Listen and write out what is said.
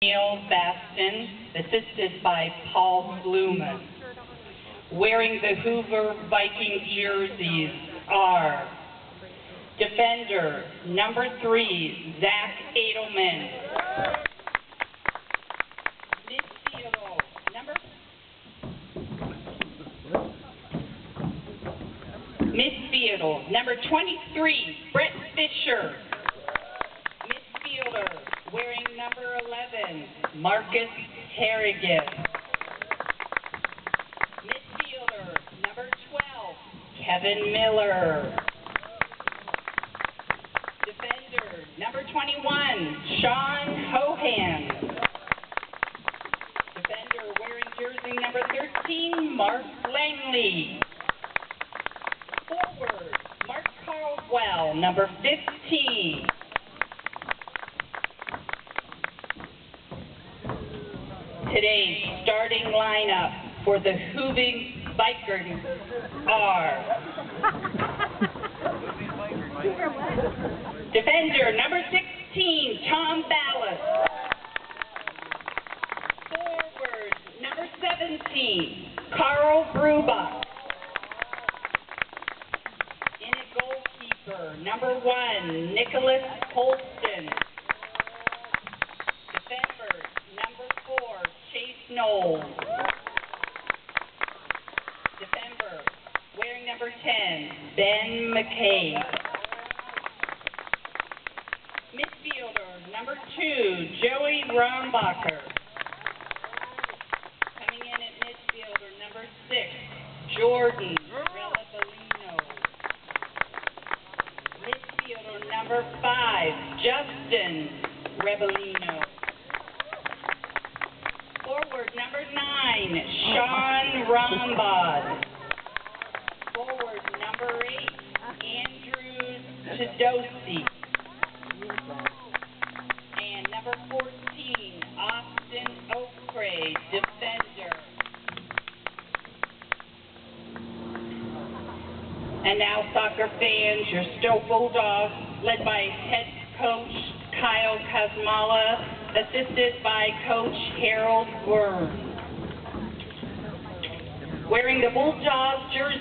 Neil Baston, assisted by Paul Blumen. Wearing the Hoover Viking jerseys are defender number 3, Zach Edelman. Midfield number 23, Brett Fisher. Midfielder wearing number 11, Marcus Harrigan. Midfielder number 12, Kevin Miller. Defender number 21, Sean Hohan. Defender wearing jersey number 13, Mark Langley. Forward, Mark Caldwell, number 15. Today's starting lineup for the Hoover Viking are defender number 16, Tom Ballas. Forward number 17, Carl Brubach. Goalkeeper number 1, Nicholas Holston. Defender number 4, Chase Knowles. Defender wearing number 10, Ben McCabe. Midfielder number 2, Joey Rombacher. Coming in at midfielder number 6, Jordan number 5, Justin Rebellino. Forward number 9, Sean Rombod. Forward number 8, Andrew Chidosi. And number 14, Austin Oakray, defender. And now, soccer fans, your Stow Bulldogs, led by head coach Kyle Kosmala, assisted by coach Harold Wern. Wearing the Bulldogs jersey